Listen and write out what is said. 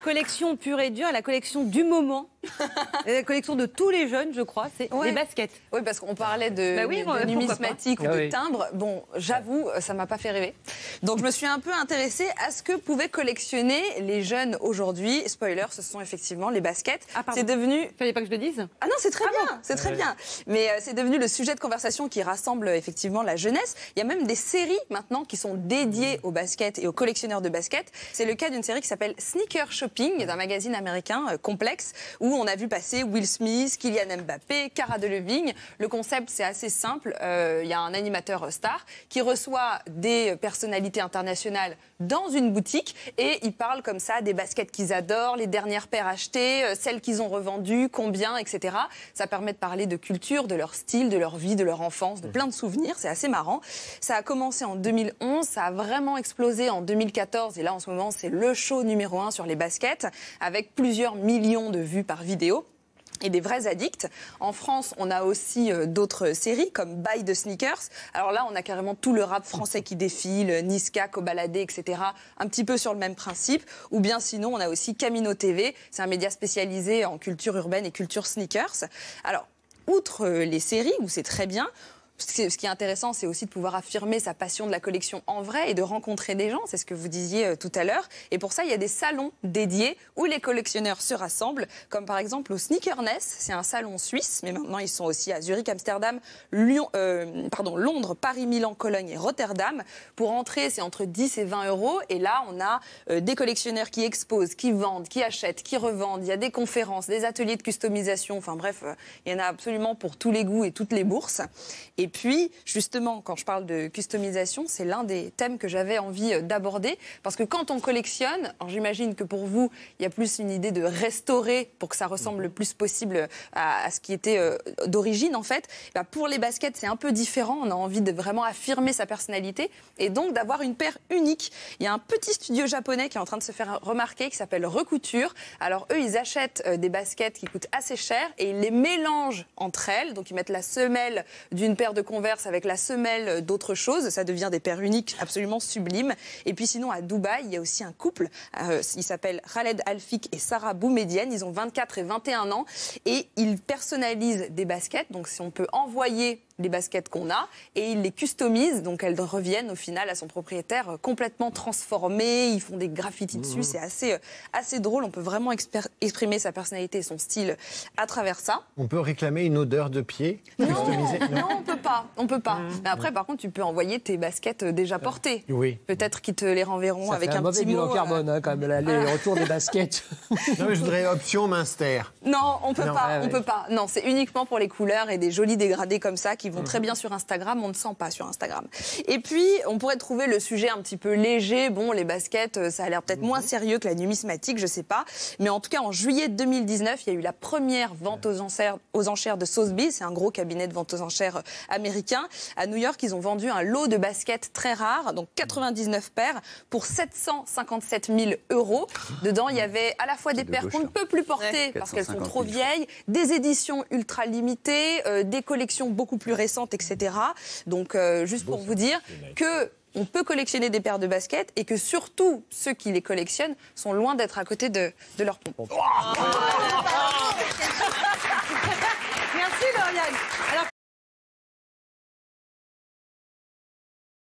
Collection pure et dure, la collection du moment, la collection de tous les jeunes, je crois, c'est les baskets. Oui, parce qu'on parlait de numismatique ou de timbre. Bon, j'avoue, ça m'a pas fait rêver. Donc je me suis un peu intéressée à ce que pouvaient collectionner les jeunes aujourd'hui. Spoiler, ce sont effectivement les baskets. Ah, pardon. C'est devenu... Fallait pas que je le dise. Ah non, c'est très bien, c'est très bien. Mais c'est devenu le sujet de conversation qui rassemble effectivement la jeunesse. Il y a même des séries maintenant qui sont dédiées aux baskets et aux collectionneurs de baskets. C'est le cas d'une série qui s'appelle Sneaker Shopping, d'un magazine américain complexe, où on a vu passer Will Smith, Kylian Mbappé, Cara Delevingne. Le concept, c'est assez simple. Il y a un animateur star qui reçoit des personnalités internationales dans une boutique et ils parlent comme ça des baskets qu'ils adorent, les dernières paires achetées, celles qu'ils ont revendues, combien, etc. Ça permet de parler de culture, de leur style, de leur vie, de leur enfance, de plein de souvenirs. C'est assez marrant. Ça a commencé en 2011, ça a vraiment explosé en 2014 et là, en ce moment, c'est le show numéro 1 sur les baskets avec plusieurs millions de vues par vidéo. Et des vrais addicts. En France, on a aussi d'autres séries comme Buy the Sneakers. Alors là, on a carrément tout le rap français qui défile, Niska, Kobalade, etc. Un petit peu sur le même principe. Ou bien sinon, on a aussi Camino TV. C'est un média spécialisé en culture urbaine et culture sneakers. Alors, outre les séries, où c'est très bien... Ce qui est intéressant, c'est aussi de pouvoir affirmer sa passion de la collection en vrai et de rencontrer des gens. C'est ce que vous disiez tout à l'heure. Et pour ça, il y a des salons dédiés où les collectionneurs se rassemblent, comme par exemple au Sneakerness. C'est un salon suisse, mais maintenant ils sont aussi à Zurich, Amsterdam, Londres, Paris, Milan, Cologne et Rotterdam. Pour entrer, c'est entre 10 et 20 €. Et là, on a des collectionneurs qui exposent, qui vendent, qui achètent, qui revendent. Il y a des conférences, des ateliers de customisation. Enfin bref, il y en a absolument pour tous les goûts et toutes les bourses. Et puis, justement, quand je parle de customisation, c'est l'un des thèmes que j'avais envie d'aborder. Parce que quand on collectionne, alors j'imagine que pour vous, il y a plus une idée de restaurer pour que ça ressemble le plus possible à ce qui était d'origine, en fait. Bah, pour les baskets, c'est un peu différent. On a envie de vraiment affirmer sa personnalité et donc d'avoir une paire unique. Il y a un petit studio japonais qui est en train de se faire remarquer qui s'appelle Recouture. Alors, eux, ils achètent des baskets qui coûtent assez cher et ils les mélangent entre elles. Donc, ils mettent la semelle d'une paire de Converse avec la semelle d'autres choses. Ça devient des paires uniques absolument sublimes. Et puis sinon, à Dubaï, il y a aussi un couple. Ils s'appellent Khaled Alfik et Sarah Boumedienne. Ils ont 24 et 21 ans. Et ils personnalisent des baskets. Donc, si on peut envoyer les baskets qu'on a et ils les customisent, donc elles reviennent au final à son propriétaire complètement transformées. Ils font des graffitis dessus, c'est assez drôle. On peut vraiment exprimer sa personnalité et son style à travers ça. On peut réclamer une odeur de pied customisée? Non, on peut pas. Mais après, par contre, tu peux envoyer tes baskets déjà portées. Oui. Peut-être qu'ils te les renverront ça avec fait un mauvais petit bilan mot. carbone, quand même, les retours des baskets. Non, mais je voudrais option Minster. Non, on peut pas. Ouais, On peut pas. Non, c'est uniquement pour les couleurs et des jolis dégradés comme ça qui vont très bien sur Instagram. On ne sent pas sur Instagram. Et puis, on pourrait trouver le sujet un petit peu léger. Bon, les baskets, ça a l'air peut-être moins sérieux que la numismatique, je sais pas. Mais en tout cas, en juillet 2019, il y a eu la première vente aux enchères de Sotheby's. C'est un gros cabinet de vente aux enchères américain. À New York, ils ont vendu un lot de baskets très rares, donc 99 paires, pour 757 000 €. Dedans, il y avait à la fois des paires qu'on ne peut plus porter parce qu'elles sont trop vieilles, des éditions ultra limitées, des collections beaucoup plus récentes, etc. Donc, juste pour vous dire que on peut collectionner des paires de baskets et que surtout, ceux qui les collectionnent sont loin d'être à côté de leur pompe.